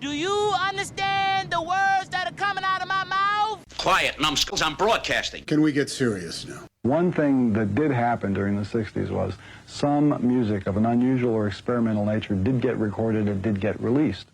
Do you understand the words that are coming out of my mouth? Quiet, numbskulls, I'm broadcasting. Can we get serious now? One thing that did happen during the 60s was some music of an unusual or experimental nature did get recorded and did get released.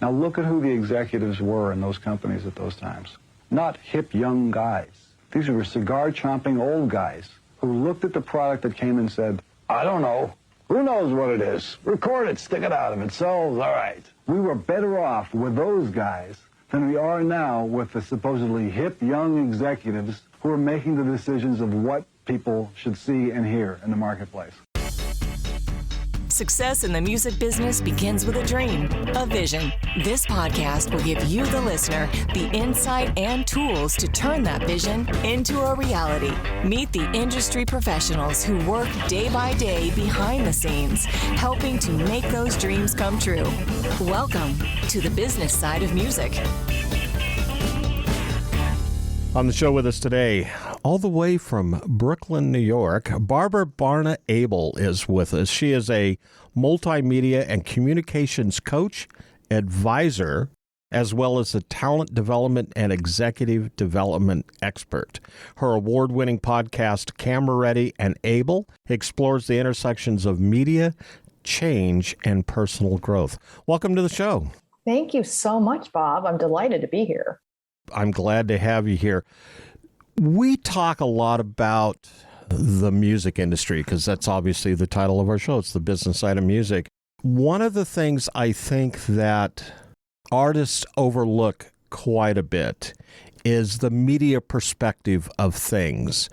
Now look at who the executives were in those companies at those times. Not hip young guys. These were cigar-chomping old guys who looked at the product that came and said, I don't know. Who knows what it is? Record it, stick it out. If it sells, all right. We were better off with those guys than we are now with the supposedly hip young executives who are making the decisions of what people should see and hear in the marketplace. Success in the music business begins with a dream, a vision. This podcast will give you, the listener, the insight and tools to turn that vision into a reality. Meet the industry professionals who work day by day behind the scenes, helping to make those dreams come true. Welcome to the business side of music. On the show with us today, all the way from Brooklyn, New York, Barbara Barna Abel is with us. She is a multimedia and communications coach, advisor, as well as a talent development and executive development expert. Her award-winning podcast, Camera Ready and Able, explores the intersections of media, change, and personal growth. Welcome to the show. Thank you so much, Bob. I'm delighted to be here. I'm glad to have you here. We talk a lot about the music industry because that's obviously the title of our show. It's the business side of music. One of the things I think that artists overlook quite a bit is the media perspective of things.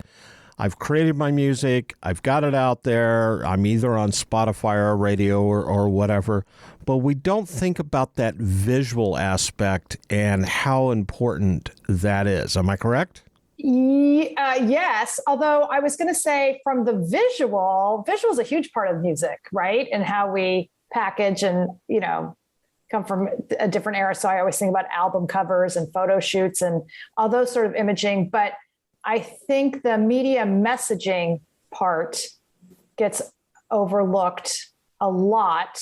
I've created my music. I've got it out there. I'm either on Spotify or radio or whatever. But we don't think about that visual aspect and how important that is. Am I correct? Yes. Although I was going to say from the visual is a huge part of music, right? And how we package and, come from a different era. So I always think about album covers and photo shoots and all those sort of imaging. But I think the media messaging part gets overlooked a lot.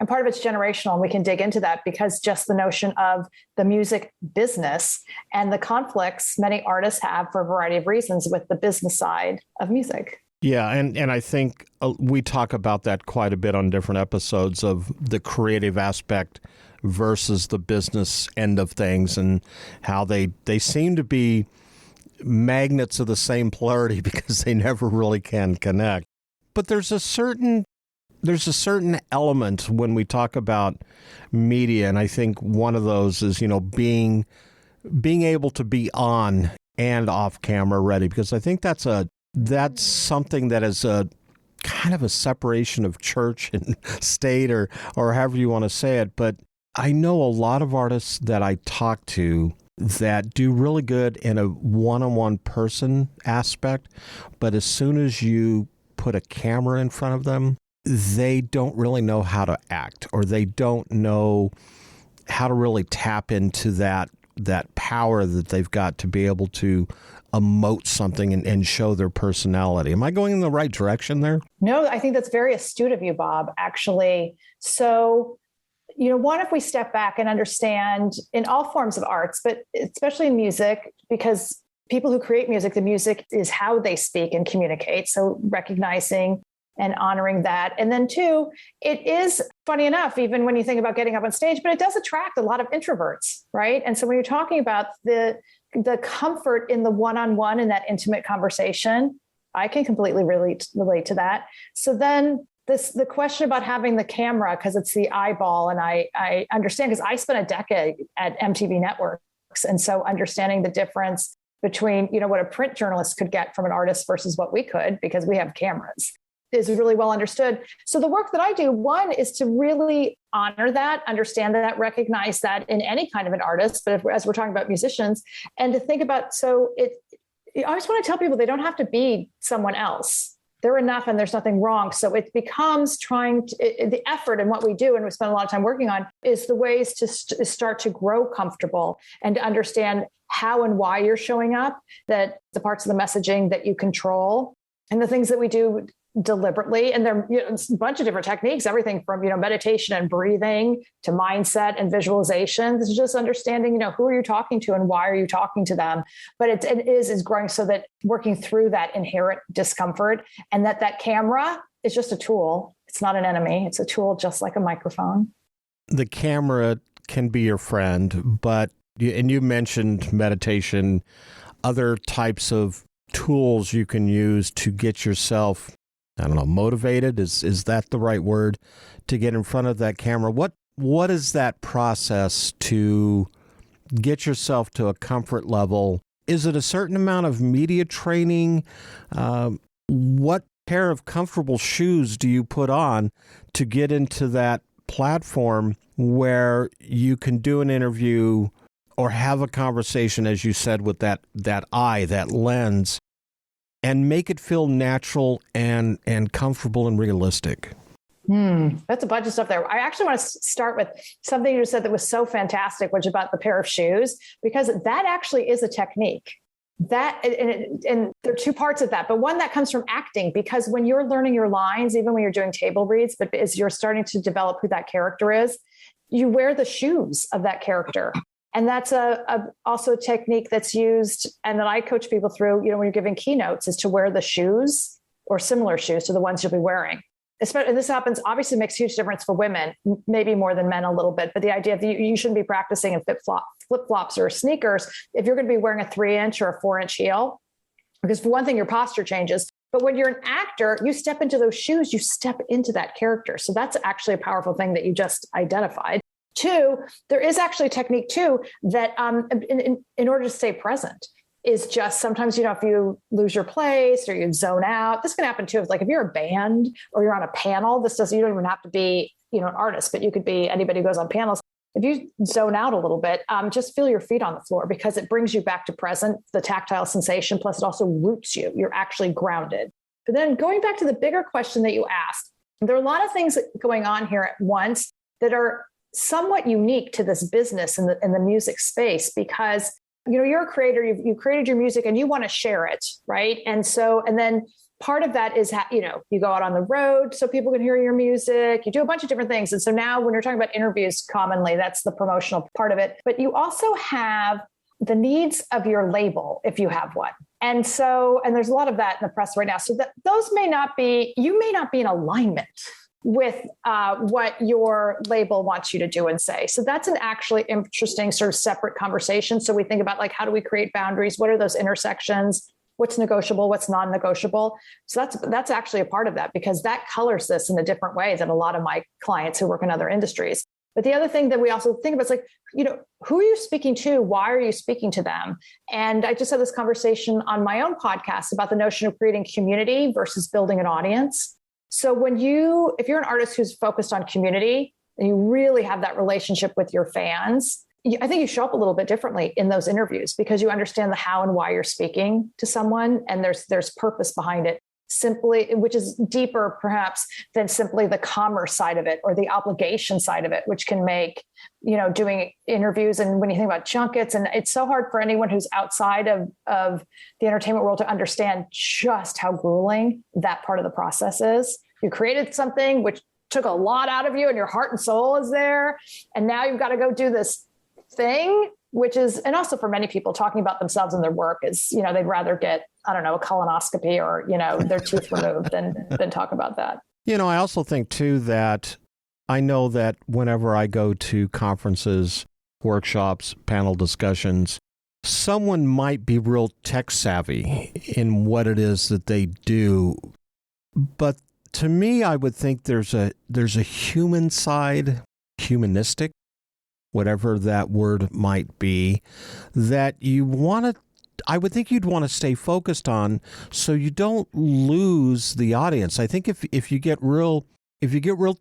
And part of it's generational, and we can dig into that because just the notion of the music business and the conflicts many artists have for a variety of reasons with the business side of music. Yeah, and I think we talk about that quite a bit on different episodes of the creative aspect versus the business end of things and how they seem to be magnets of the same polarity because they never really can connect. But there's a certain element when we talk about media, and I think one of those is, being able to be on and off camera ready, because I think that's something that is a kind of a separation of church and state or however you want to say it. But I know a lot of artists that I talk to that do really good in a one-on-one person aspect, but as soon as you put a camera in front of them, they don't really know how to act, or they don't know how to really tap into that power that they've got to be able to emote something and show their personality. Am I going in the right direction there? No, I think that's very astute of you, Bob, actually. So, one, if we step back and understand in all forms of arts, but especially in music, because people who create music, the music is how they speak and communicate. So recognizing and honoring that. And then two, it is funny enough, even when you think about getting up on stage, but it does attract a lot of introverts, right? And so when you're talking about the comfort in the one-on-one and that intimate conversation, I can completely relate to that. So then the question about having the camera, because it's the eyeball, and I understand because I spent a decade at MTV Networks. And so understanding the difference between, what a print journalist could get from an artist versus what we could, because we have cameras, is really well understood. So the work that I do, one, is to really honor that, understand that, recognize that in any kind of an artist, but as we're talking about musicians, and to think about, I always want to tell people they don't have to be someone else. They're enough and there's nothing wrong. So it becomes the effort and what we do, and we spend a lot of time working on, is the ways to start to grow comfortable and to understand how and why you're showing up, that the parts of the messaging that you control, and the things that we do deliberately. And there are a bunch of different techniques, everything from, meditation and breathing to mindset and visualization. This is just understanding, who are you talking to and why are you talking to them? But it is growing so that working through that inherent discomfort, and that camera is just a tool. It's not an enemy. It's a tool, just like a microphone. The camera can be your friend, but you mentioned meditation, other types of tools you can use to get yourself, motivated. Is that the right word, to get in front of that camera? What is that process to get yourself to a comfort level? Is it a certain amount of media training? What pair of comfortable shoes do you put on to get into that platform where you can do an interview or have a conversation, as you said, with that eye, that lens, and make it feel natural and comfortable and realistic? That's a bunch of stuff there. I actually want to start with something you said that was so fantastic, which is about the pair of shoes, because that actually is a technique. That and there are two parts of that, but one that comes from acting, because when you're learning your lines, even when you're doing table reads, but as you're starting to develop who that character is, you wear the shoes of that character. And that's also a technique that's used and that I coach people through, when you're giving keynotes, is to wear the shoes or similar shoes to the ones you'll be wearing. And this happens, obviously makes a huge difference for women, maybe more than men a little bit, but the idea of you shouldn't be practicing in flip-flops or sneakers if you're going to be wearing a 3-inch or a 4-inch heel, because for one thing, your posture changes. But when you're an actor, you step into those shoes, you step into that character. So that's actually a powerful thing that you just identified. 2, there is actually a technique too that in order to stay present is just sometimes, if you lose your place or you zone out, this can happen too. It's like if you're a band or you're on a panel, you don't even have to be, an artist, but you could be anybody who goes on panels. If you zone out a little bit, just feel your feet on the floor, because it brings you back to present, the tactile sensation, plus it also roots you. You're actually grounded. But then going back to the bigger question that you asked, there are a lot of things going on here at once that are somewhat unique to this business in the music space, because you're a creator, you've created your music and you want to share it, right? And then part of that is, you go out on the road so people can hear your music, you do a bunch of different things. And so now when you're talking about interviews, commonly that's the promotional part of it, but you also have the needs of your label, if you have one. And there's a lot of that in the press right now. So that you may not be in alignment with what your label wants you to do and say. So that's an actually interesting sort of separate conversation. So we think about how do we create boundaries? What are those intersections? What's negotiable? What's non-negotiable? So that's actually a part of that, because that colors this in a different way than a lot of my clients who work in other industries. But the other thing that we also think about is who are you speaking to? Why are you speaking to them? And I just had this conversation on my own podcast about the notion of creating community versus building an audience. So if you're an artist who's focused on community and you really have that relationship with your fans, I think you show up a little bit differently in those interviews, because you understand the how and why you're speaking to someone, and there's purpose behind it, which is deeper perhaps than simply the commerce side of it or the obligation side of it, which can make, doing interviews. And when you think about junkets, and it's so hard for anyone who's outside of the entertainment world to understand just how grueling that part of the process is. You created something which took a lot out of you and your heart and soul is there. And now you've got to go do this thing, which is, and also for many people, talking about themselves and their work is, they'd rather get, a colonoscopy or, their tooth removed than talk about that. I also think too that I know that whenever I go to conferences, workshops, panel discussions, someone might be real tech savvy in what it is that they do. But to me, I would think there's a human side, humanistic, whatever that word might be, that I would think you'd want to stay focused on, so you don't lose the audience. I think if you get real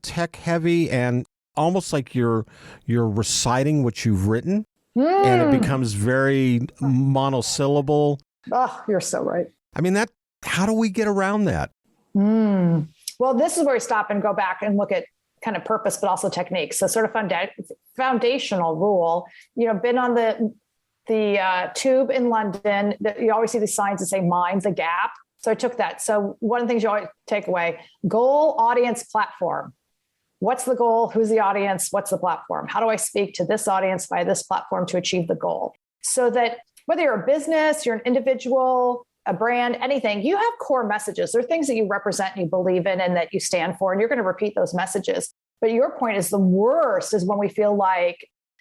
tech heavy and almost like you're reciting what you've written, and it becomes very monosyllable. Oh, you're so right. I mean, how do we get around that? Well, this is where we stop and go back and look at kind of purpose, but also techniques. So sort of foundational rule, been on the tube in London, you always see these signs that say mind the gap. So I took that. So one of the things you always take away, goal, audience, platform. What's the goal? Who's the audience? What's the platform? How do I speak to this audience via this platform to achieve the goal? So that whether you're a business, you're an individual, a brand, anything, you have core messages. There are things that you represent and you believe in and that you stand for, and you're going to repeat those messages. But your point is the worst is when we feel like,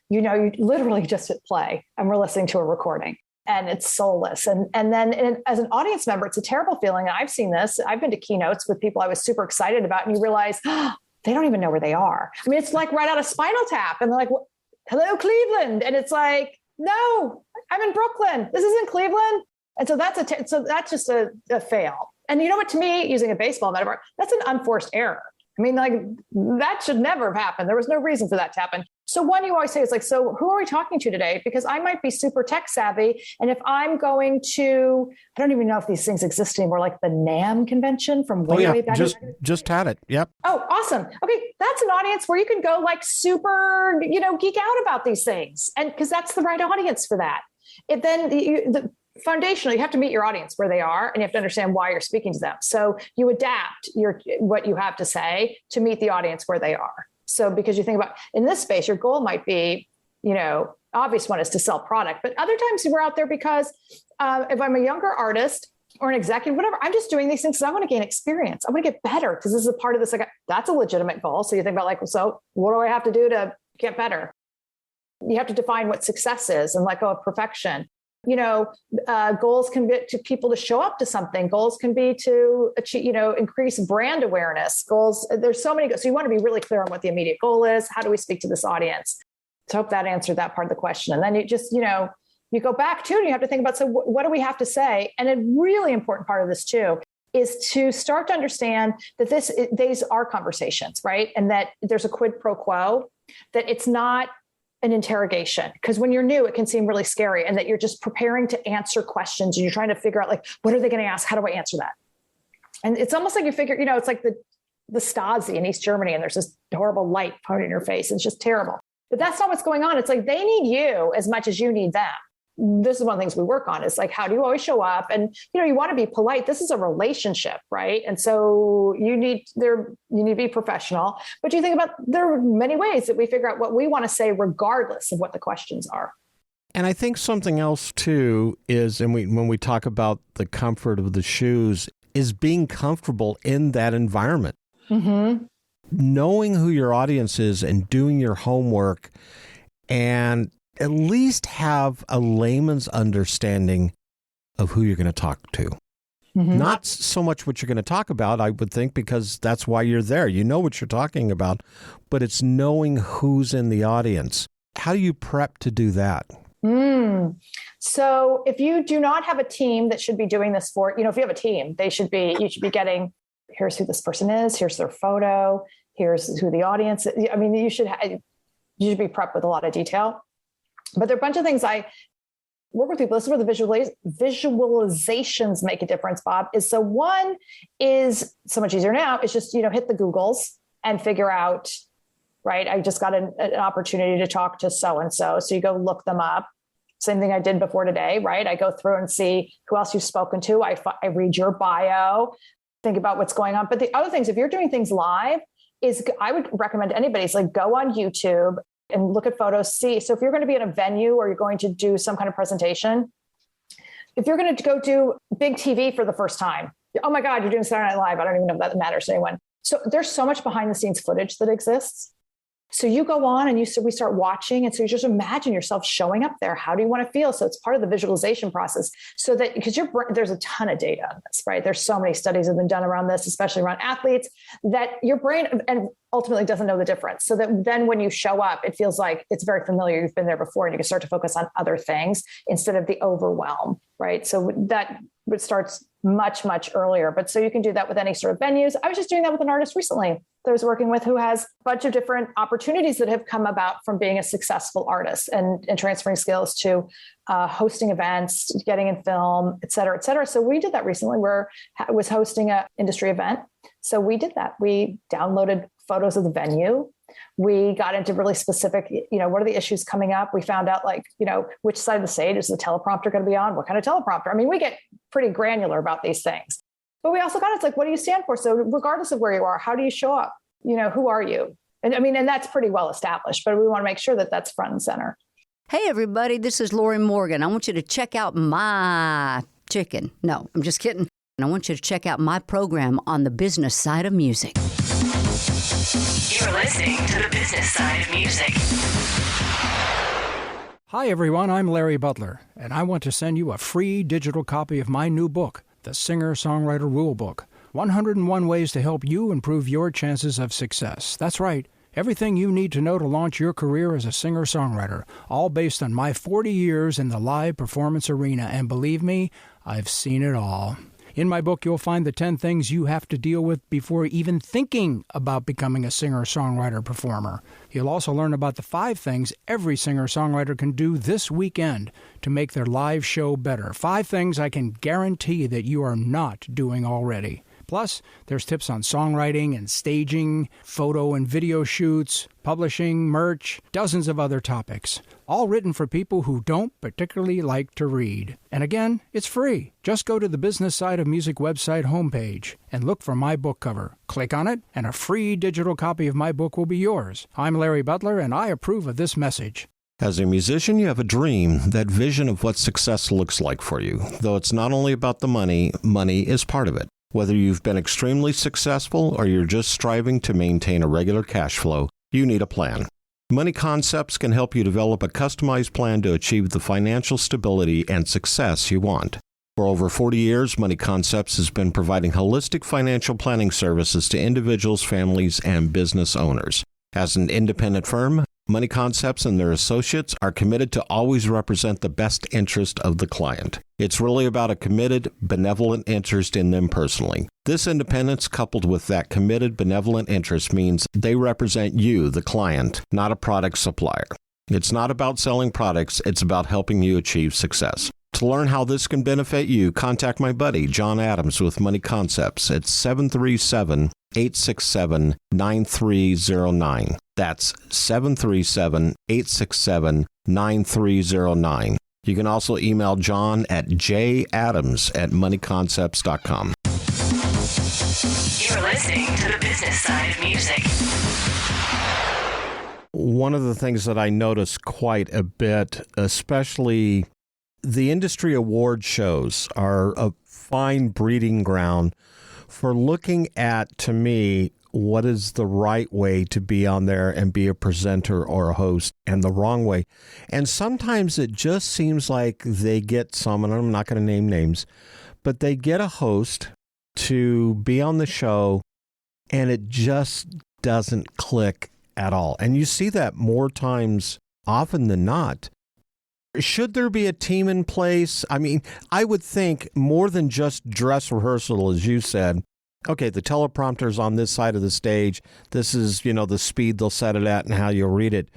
you literally just hit play and we're listening to a recording and it's soulless. And then as an audience member, it's a terrible feeling. And I've seen this. I've been to keynotes with people I was super excited about, and you realize, they don't even know where they are. I mean, it's like right out of Spinal Tap. And they're like, hello, Cleveland. And it's like, no, I'm in Brooklyn. This isn't Cleveland. And so that's just a fail. And you know what, to me, using a baseball metaphor, that's an unforced error. I mean, like that should never have happened. There was no reason for that to happen. So one you always say is like, so who are we talking to today? Because I might be super tech savvy. And if I'm going to, I don't even know if these things exist anymore, like the NAMM convention from way back. Just had it. Yep. Oh, awesome. Okay. That's an audience where you can go like super, geek out about these things. And because that's the right audience for that. Foundationally, you have to meet your audience where they are, and you have to understand why you're speaking to them. So you adapt what you have to say to meet the audience where they are. So because you think about in this space, your goal might be, obvious one is to sell product, but other times we're out there because if I'm a younger artist or an executive, whatever, I'm just doing these things because I want to gain experience. I want to get better because this is a part of this. Like that's a legitimate goal. So you think about like, so what do I have to do to get better? You have to define what success is and let go of perfection. Goals can be to people to show up to something. Goals can be to achieve, increase brand awareness. Goals, there's so many. So you want to be really clear on what the immediate goal is. How do we speak to this audience? So I hope that answered that part of the question. And then you just, you go back to, and you have to think about, so what do we have to say? And a really important part of this too is to start to understand that these are conversations, right? And that there's a quid pro quo, that it's not an interrogation, because when you're new, it can seem really scary, and that you're just preparing to answer questions and you're trying to figure out like, what are they going to ask? How do I answer that? And it's almost like you figure, it's like the Stasi in East Germany, and there's this horrible light pointing in your face. And it's just terrible. But that's not what's going on. It's like they need you as much as you need them. This is one of the things we work on. Is like, how do you always show up? And you want to be polite. This is a relationship, right? And so you need to be professional. But you think about, there are many ways that we figure out what we want to say, regardless of what the questions are. And I think something else too is, and when we talk about the comfort of the shoes, is being comfortable in that environment. Mm-hmm. Knowing who your audience is and doing your homework, and at least have a layman's understanding of who you're going to talk to. Mm-hmm. Not so much what you're going to talk about, I would think, because that's why you're there. You know what you're talking about, but it's knowing who's in the audience. How do you prep to do that? So if you do not have a team that should be doing this for, if you have a team, you should be getting, here's who this person is, here's their photo, here's who the audience is. I mean, you should be prepped with a lot of detail. But there are a bunch of things I work with people. This is where the visualizations make a difference, Bob. One is so much easier now. It's just, hit the Googles and figure out, right? I just got an opportunity to talk to so-and-so. So you go look them up. Same thing I did before today, right? I go through and see who else you've spoken to. I read your bio, think about what's going on. But the other things, if you're doing things live, I would recommend anybody's like go on YouTube and look at photos, see. So if you're going to be in a venue or you're going to do some kind of presentation, if you're going to go do big TV for the first time, oh my God, you're doing Saturday Night Live. I don't even know if that matters to anyone. So there's so much behind the scenes footage that exists. So you go on and we start watching. And so you just imagine yourself showing up there. How do you want to feel? So it's part of the visualization process, so that, because there's a ton of data on this, right? There's so many studies have been done around this, especially around athletes, that your brain and ultimately doesn't know the difference. So that then when you show up, it feels like it's very familiar. You've been there before, and you can start to focus on other things instead of the overwhelm, right? So that starts much, much earlier. But so you can do that with any sort of venues. I was just doing that with an artist recently that I was working with, who has a bunch of different opportunities that have come about from being a successful artist and transferring skills to hosting events, getting in film, et cetera, et cetera. So we did that recently, where I was hosting an industry event. So we did that. We downloaded photos of the venue. We got into really specific, what are the issues coming up? We found out which side of the stage is the teleprompter going to be on? What kind of teleprompter? I mean, we get pretty granular about these things. But we also got, it's like, what do you stand for? So regardless of where you are, how do you show up? Who are you? And I mean, and that's pretty well established, but we want to make sure that that's front and center. Hey, everybody, this is Lori Morgan. I want you to check out my chicken. No, I'm just kidding. And I want you to check out my program on the business side of music. You're listening to the business side of music. Hi, everyone. I'm Larry Butler, and I want to send you a free digital copy of my new book, The Singer-Songwriter Rulebook, 101 Ways to Help You Improve Your Chances of Success. That's right. Everything you need to know to launch your career as a singer-songwriter, all based on my 40 years in the live performance arena. And believe me, I've seen it all. In my book, you'll find the 10 things you have to deal with before even thinking about becoming a singer-songwriter performer. You'll also learn about the 5 things every singer-songwriter can do this weekend to make their live show better. 5 things I can guarantee that you are not doing already. Plus, there's tips on songwriting and staging, photo and video shoots, publishing, merch, dozens of other topics, all written for people who don't particularly like to read. And again, it's free. Just go to the Business Side of Music website homepage and look for my book cover. Click on it, and a free digital copy of my book will be yours. I'm Larry Butler, and I approve of this message. As a musician, you have a dream, that vision of what success looks like for you. Though it's not only about the money, money is part of it. Whether you've been extremely successful or you're just striving to maintain a regular cash flow, you need a plan. Money Concepts can help you develop a customized plan to achieve the financial stability and success you want. For over 40 years, Money Concepts has been providing holistic financial planning services to individuals, families, and business owners. As an independent firm, Money Concepts and their associates are committed to always represent the best interest of the client. It's really about a committed, benevolent interest in them personally. This independence, coupled with that committed, benevolent interest, means they represent you, the client, not a product supplier. It's not about selling products, it's about helping you achieve success. To learn how this can benefit you, contact my buddy, John Adams, with Money Concepts at 737-867-9309. That's 737-867-9309. You can also email John at jadams@moneyconcepts.com. You're listening to the business side of music. One of the things that I notice quite a bit, especially the industry award shows, are a fine breeding ground for looking at, to me, what is the right way to be on there and be a presenter or a host, and the wrong way. And sometimes it just seems like they get someone, I'm not going to name names, but they get a host to be on the show, and it just doesn't click at all. And you see that more times often than not. Should there be a team in place? I mean, I would think more than just dress rehearsal, as you said. Okay, the teleprompter's on this side of the stage. This is, the speed they'll set it at and how you'll read it.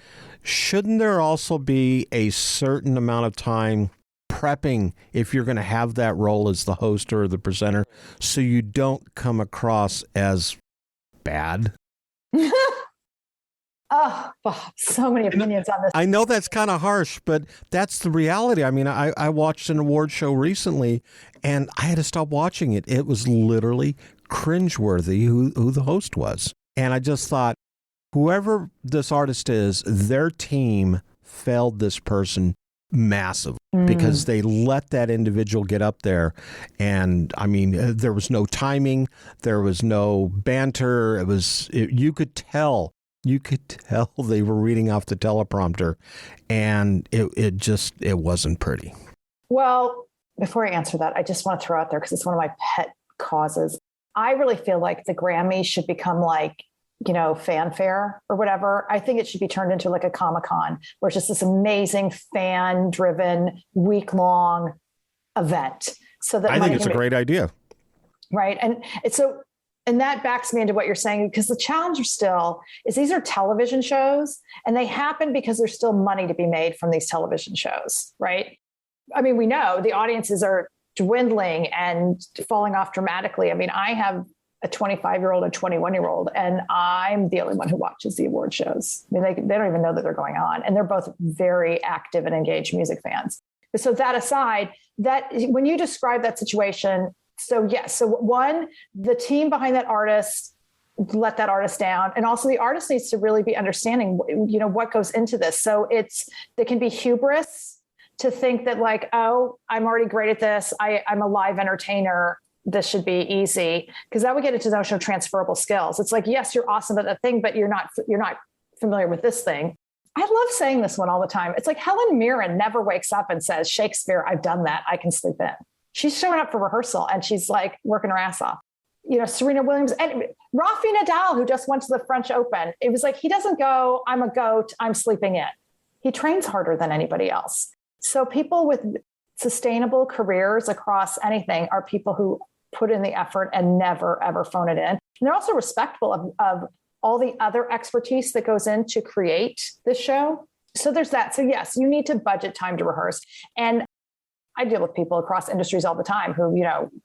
Shouldn't there also be a certain amount of time prepping if you're going to have that role as the host or the presenter so you don't come across as bad? Oh, Bob, so many opinions on this. I know that's kind of harsh, but that's the reality. I mean, I watched an award show recently, and I had to stop watching it. It was literally cringeworthy who the host was. And I just thought, whoever this artist is, their team failed this person massively because they let that individual get up there. And I mean, there was no timing. There was no banter. You could tell they were reading off the teleprompter, and it wasn't pretty. Well, before I answer that, I just want to throw out there, because it's one of my pet causes. I really feel like the Grammys should become like, fanfare or whatever. I think it should be turned into like a Comic-Con, where it's just this amazing fan-driven week-long event. So that I think it's a great idea. Right. And that backs me into what you're saying, because the challenge still is these are television shows, and they happen because there's still money to be made from these television shows, right? I mean, we know the audiences are dwindling and falling off dramatically. I mean, I have a 25-year-old and 21-year-old, and I'm the only one who watches the award shows. I mean, they don't even know that they're going on, and they're both very active and engaged music fans. So that aside, that when you describe that situation, So yes. So one, the team behind that artist let that artist down. And also the artist needs to really be understanding, what goes into this. So there can be hubris to think that like, oh, I'm already great at this. I'm a live entertainer. This should be easy. Because that would get into the notion of transferable skills. It's like, yes, you're awesome at that thing, but you're not familiar with this thing. I love saying this one all the time. It's like Helen Mirren never wakes up and says, Shakespeare, I've done that. I can sleep in. She's showing up for rehearsal and she's like working her ass off. Serena Williams and Rafi Nadal, who just went to the French Open. It was like, he doesn't go, I'm a goat, I'm sleeping in. He trains harder than anybody else. So people with sustainable careers across anything are people who put in the effort and never, ever phone it in. And they're also respectful of all the other expertise that goes in to create this show. So there's that. So yes, you need to budget time to rehearse. And I deal with people across industries all the time who,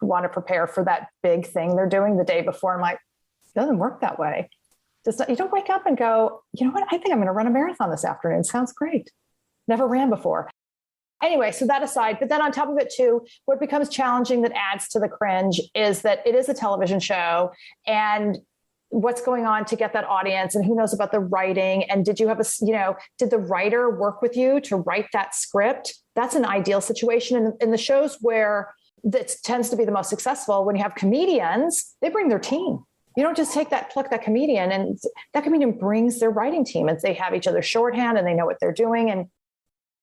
want to prepare for that big thing they're doing the day before. I'm like, it doesn't work that way. You don't wake up and go, you know what? I think I'm going to run a marathon this afternoon. Sounds great. Never ran before. Anyway, so that aside, but then on top of it too, what becomes challenging that adds to the cringe is that it is a television show and what's going on to get that audience and who knows about the writing. And did you have did the writer work with you to write that script? That's an ideal situation. And in the shows where that tends to be the most successful, when you have comedians, they bring their team. You don't just pluck that comedian, and that comedian brings their writing team and they have each other's shorthand and they know what they're doing. And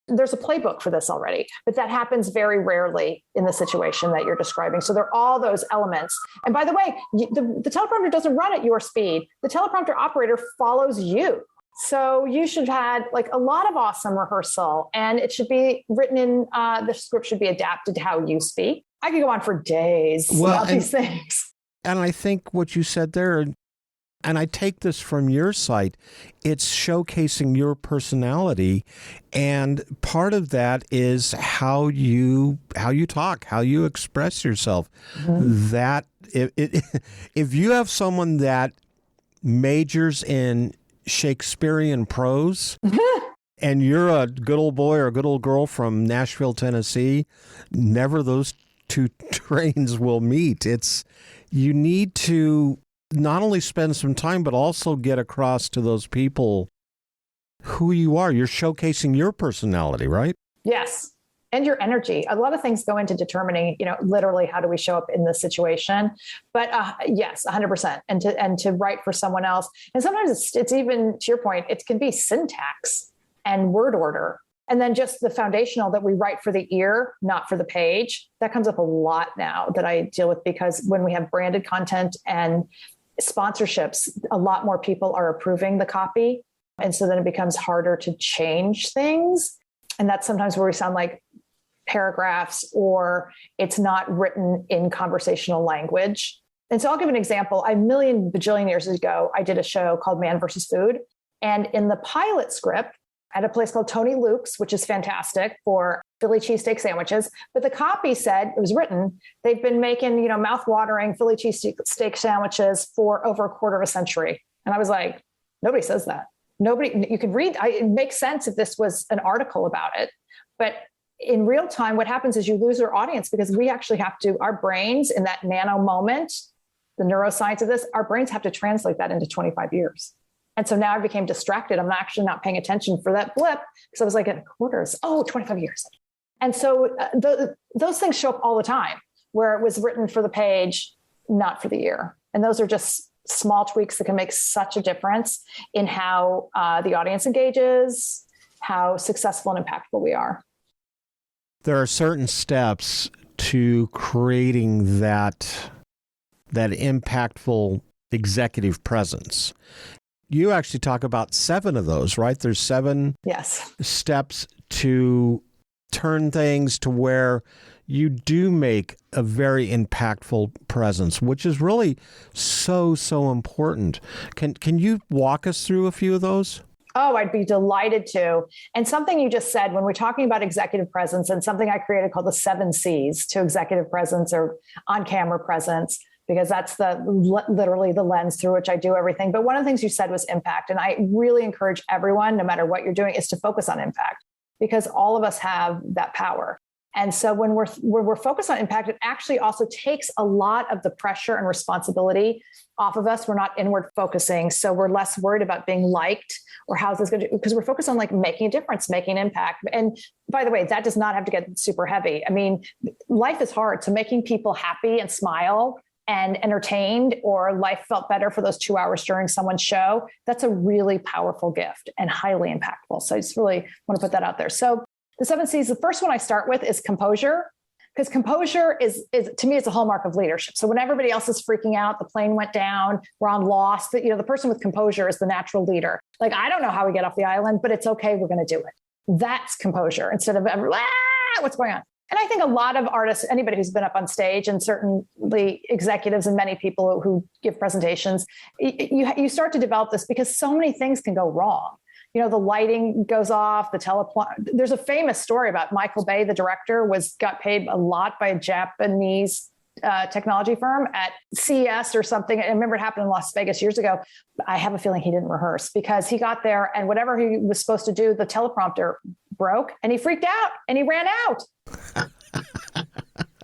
there's a playbook for this already, but that happens very rarely in the situation that you're describing. So there are all those elements. And by the way, the teleprompter doesn't run at your speed. The teleprompter operator follows you. So you should have had like a lot of awesome rehearsal, and it should be written in, the script should be adapted to how you speak. I could go on for days about these things. And I think what you said there, and I take this from your site, it's showcasing your personality. And part of that is how you talk, how you express yourself. Mm-hmm. That if you have someone that majors in Shakespearean prose and you're a good old boy or a good old girl from Nashville, Tennessee, never those two trains will meet. You need to not only spend some time, but also get across to those people who you are. You're showcasing your personality, right? Yes. And your energy. A lot of things go into determining, literally how do we show up in this situation. But yes, 100%. And to write for someone else. And sometimes it's even, to your point, it can be syntax and word order. And then just the foundational that we write for the ear, not for the page. That comes up a lot now that I deal with, because when we have branded content and sponsorships, a lot more people are approving the copy. And so then it becomes harder to change things. And that's sometimes where we sound like paragraphs, or it's not written in conversational language. And so I'll give an example. A million bajillion years ago, I did a show called Man vs. Food. And in the pilot script, at a place called Tony Luke's, which is fantastic for Philly cheesesteak sandwiches. But the copy said, it was written, they've been making, mouth-watering Philly cheesesteak sandwiches for over a quarter of a century. And I was like, nobody says that. Nobody, you could read, it makes sense if this was an article about it. But in real time, what happens is you lose your audience, because we actually have to, our brains in that nano moment, the neuroscience of this, our brains have to translate that into 25 years. And so now I became distracted. I'm actually not paying attention for that blip, because I was like, at quarters, 25 years. And so those things show up all the time, where it was written for the page, not for the ear. And those are just small tweaks that can make such a difference in how the audience engages, how successful and impactful we are. There are certain steps to creating that impactful executive presence. You actually talk about 7 of those, right? There's 7 steps to turn things to where you do make a very impactful presence, which is really so important. Can you walk us through a few of those? Oh, I'd be delighted to. And something you just said when we're talking about executive presence, and something I created called the 7 C's to executive presence, or on-camera presence, because that's literally the lens through which I do everything. But one of the things you said was impact. And I really encourage everyone, no matter what you're doing, is to focus on impact, because all of us have that power. And so when we're focused on impact, it actually also takes a lot of the pressure and responsibility off of us. We're not inward focusing. So we're less worried about being liked or how's this going to, because we're focused on like making a difference, making an impact. And by the way, that does not have to get super heavy. I mean, life is hard. So making people happy and smile and entertained, or life felt better for those 2 hours during someone's show, that's a really powerful gift and highly impactful. So I just really want to put that out there. So the 7 C's, the first one I start with is composure, because composure is to me, it's a hallmark of leadership. So when everybody else is freaking out, the plane went down, we're on lost, the person with composure is the natural leader. Like, I don't know how we get off the island, but it's okay. We're going to do it. That's composure instead of what's going on. And I think a lot of artists, anybody who's been up on stage, and certainly executives and many people who give presentations, you start to develop this because so many things can go wrong. The lighting goes off, there's a famous story about Michael Bay, the director, got paid a lot by a Japanese technology firm at CES or something. I remember it happened in Las Vegas years ago. I have a feeling he didn't rehearse, because he got there and whatever he was supposed to do, the teleprompter broke and he freaked out and he ran out.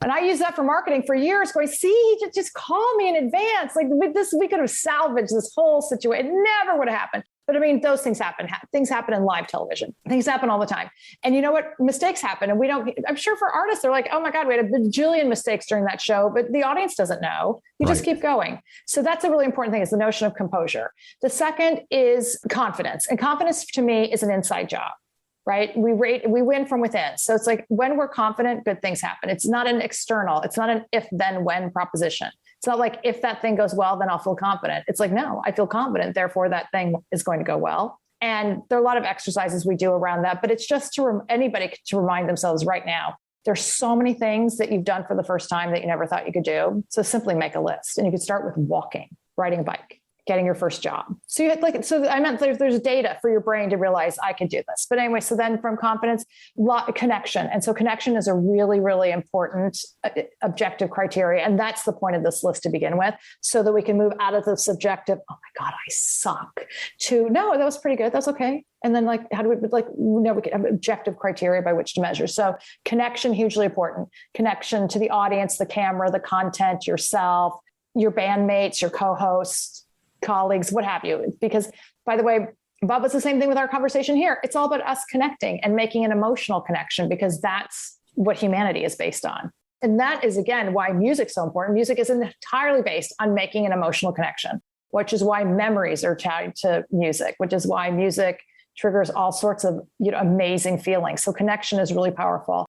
And I used that for marketing for years, going, see, just call me in advance. Like we could have salvaged this whole situation. It never would have happened. But I mean, those things happen. Things happen in live television. Things happen all the time. And you know what? Mistakes happen. And I'm sure for artists, they're like, oh my God, we had a bajillion mistakes during that show, but the audience doesn't know. You just keep going. So that's a really important thing, is the notion of composure. The second is confidence. And confidence to me is an inside job, right? We win from within. So it's like, when we're confident, good things happen. It's not an external. It's not an if, then, when proposition. It's not like, if that thing goes well, then I'll feel confident. It's like, no, I feel confident, therefore that thing is going to go well. And there are a lot of exercises we do around that, but it's just anybody to remind themselves right now, there's so many things that you've done for the first time that you never thought you could do. So simply make a list, and you could start with walking, riding a bike, getting your first job. So I meant there's data for your brain to realize I could do this. But anyway, so then from confidence, connection. And so connection is a really, really important objective criteria. And that's the point of this list to begin with, so that we can move out of the subjective, oh my God, I suck, to, no, that was pretty good. That's okay. And then we can have objective criteria by which to measure. So connection, hugely important. Connection to the audience, the camera, the content, yourself, your bandmates, your co-hosts, colleagues, what have you. Because, by the way, Bob, it's the same thing with our conversation here. It's all about us connecting and making an emotional connection, because that's what humanity is based on. And that is, again, why music's so important. Music is entirely based on making an emotional connection, which is why memories are tied to music, which is why music triggers all sorts of amazing feelings. So connection is really powerful.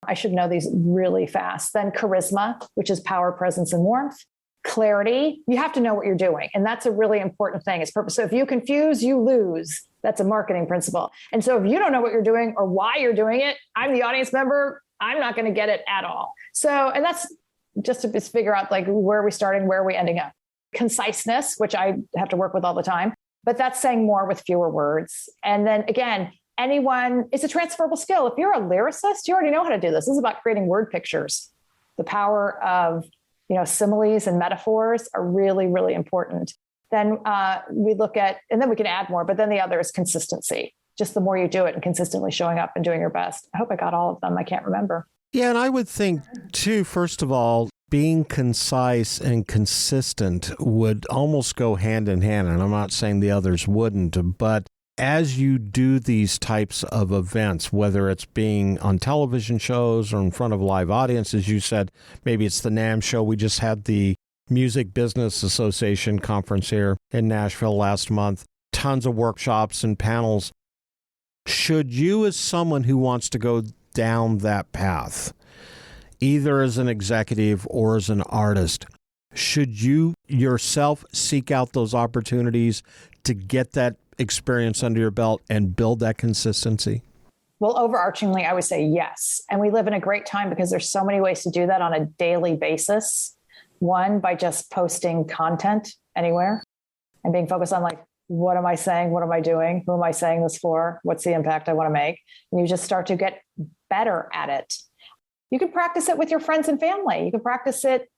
I should know these really fast. Then charisma, which is power, presence, and warmth. Clarity, you have to know what you're doing. And that's a really important thing. It's purpose. So if you confuse, you lose. That's a marketing principle. And so if you don't know what you're doing or why you're doing it, I'm the audience member, I'm not going to get it at all. So, and that's just to figure out where are we starting, where are we ending up. Conciseness, which I have to work with all the time, but that's saying more with fewer words. And then again, it's a transferable skill. If you're a lyricist, you already know how to do this. This is about creating word pictures. The power of similes and metaphors are really, really important. Then we look at, and then we can add more, but then the other is consistency. Just the more you do it and consistently showing up and doing your best. I hope I got all of them. I can't remember. Yeah, and I would think, too, first of all, being concise and consistent would almost go hand in hand. And I'm not saying the others wouldn't, but as you do these types of events, whether it's being on television shows or in front of live audiences, you said maybe it's the NAMM show. We just had the Music Business Association conference here in Nashville last month. Tons of workshops and panels. Should you, as someone who wants to go down that path, either as an executive or as an artist, should you yourself seek out those opportunities to get that experience under your belt and build that consistency? Well, overarchingly, I would say yes. And we live in a great time because there's so many ways to do that on a daily basis. One, by just posting content anywhere and being focused on what am I saying? What am I doing? Who am I saying this for? What's the impact I want to make? And you just start to get better at it. You can practice it with your friends and family. You can practice it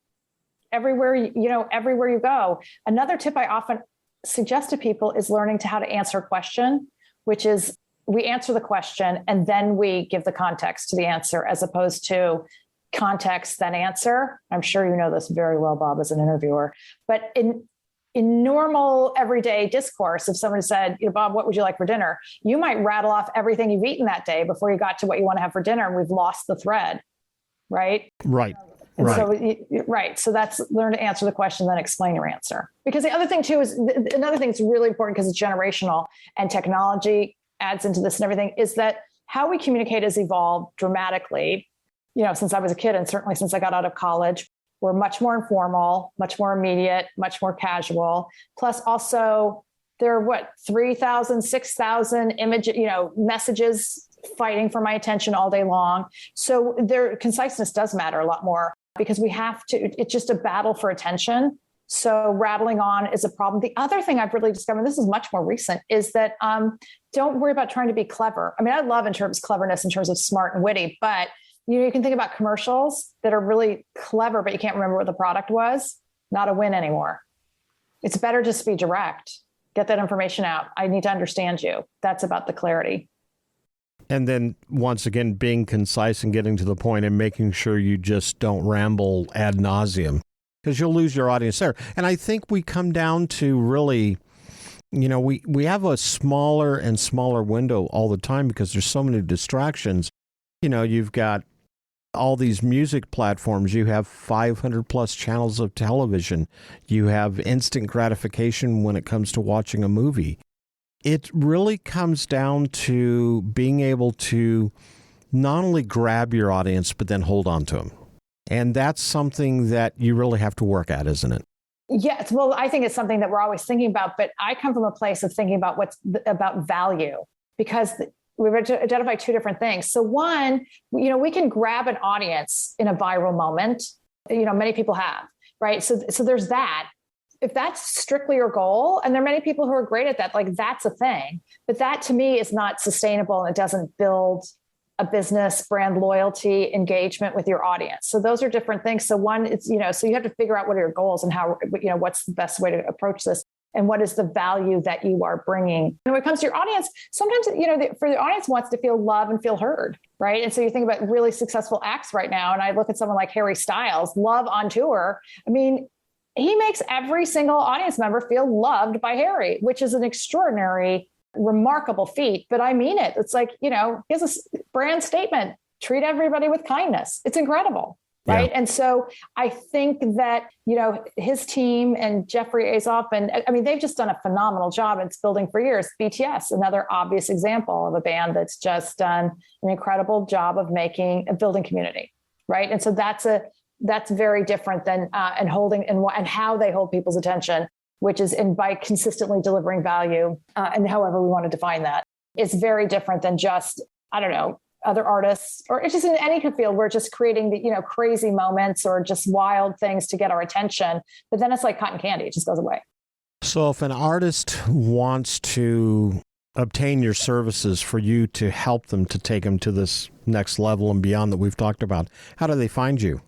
everywhere you go. Another tip I often suggest to people is learning how to answer a question, which is we answer the question and then we give the context to the answer, as opposed to context, then answer. I'm sure you know this very well, Bob, as an interviewer. But in normal everyday discourse, if someone said, Bob, what would you like for dinner? You might rattle off everything you've eaten that day before you got to what you want to have for dinner, and we've lost the thread, right? Right. And right. So that's learn to answer the question, then explain your answer. Because the other thing too is, another thing that's really important, because it's generational and technology adds into this and everything, is that how we communicate has evolved dramatically, since I was a kid, and certainly since I got out of college. We're much more informal, much more immediate, much more casual. Plus also there are 3,000, 6,000 messages fighting for my attention all day long. So their conciseness does matter a lot more, because we have to, it's just a battle for attention. So rattling on is a problem. The other thing I've really discovered, this is much more recent, is that don't worry about trying to be clever. I mean, I love cleverness in terms of smart and witty, but you can think about commercials that are really clever, but you can't remember what the product was. Not a win anymore. It's better just to be direct. Get that information out. I need to understand you. That's about the clarity. And then once again, being concise and getting to the point and making sure you just don't ramble ad nauseum, because you'll lose your audience there. And I think we come down to really, we have a smaller and smaller window all the time because there's so many distractions. You've got all these music platforms, you have 500 plus channels of television, you have instant gratification when it comes to watching a movie. It really comes down to being able to not only grab your audience, but then hold on to them. And that's something that you really have to work at, isn't it? Yes. Well, I think it's something that we're always thinking about, but I come from a place of thinking about about value, because we've identified two different things. So one, we can grab an audience in a viral moment. Many people have, right? So there's that. If that's strictly your goal, and there are many people who are great at that, like that's a thing, but that to me is not sustainable, and it doesn't build a business, brand loyalty, engagement with your audience. So those are different things. So one, it's, so you have to figure out what are your goals and how, what's the best way to approach this. And what is the value that you are bringing? And when it comes to your audience, sometimes, for the audience wants to feel loved and feel heard, right? And so you think about really successful acts right now, and I look at someone like Harry Styles, Love on Tour. I mean, he makes every single audience member feel loved by Harry, which is an extraordinary, remarkable feat. But I mean it. It's like, he has a brand statement, treat everybody with kindness. It's incredible. Right. Yeah. And so I think that, his team and Jeffrey Azoff, and they've just done a phenomenal job. It's building for years. BTS, another obvious example of a band that's just done an incredible job of building community. Right. And so that's very different than and holding and how they hold people's attention, which is by consistently delivering value and however we want to define that. It's very different than just, other artists, or it's just in any field, we're just creating the, crazy moments or just wild things to get our attention. But then it's like cotton candy. It just goes away. So if an artist wants to obtain your services for you to help them to take them to this next level and beyond that we've talked about, how do they find you?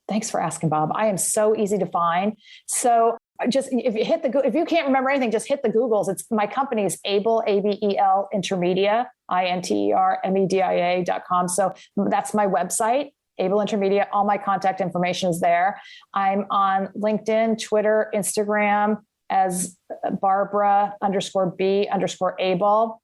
Thanks for asking, Bob. I am so easy to find. So just if you can't remember anything, just hit the Googles. It's my company is Abel, ABEL Intermedia, INTERMEDIA.com. So that's my website, Abel Intermedia. All my contact information is there. I'm on LinkedIn, Twitter, Instagram as Barbara_B_Abel.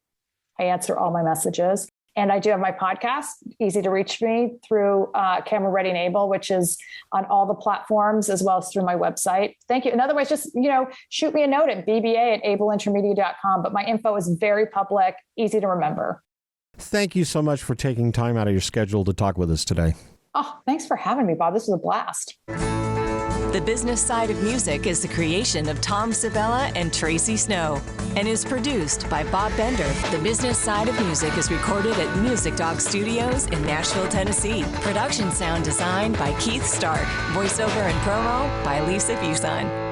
I answer all my messages. And I do have my podcast, easy to reach me through Camera Ready and Able, which is on all the platforms, as well as through my website. Thank you. In other words, just, shoot me a note at bba@abelintermedia.com. But my info is very public, easy to remember. Thank you so much for taking time out of your schedule to talk with us today. Oh, thanks for having me, Bob. This was a blast. The Business Side of Music is the creation of Tom Sabella and Tracy Snow and is produced by Bob Bender. The Business Side of Music is recorded at Music Dog Studios in Nashville, Tennessee. Production sound design by Keith Stark. Voiceover and promo by Lisa Busan.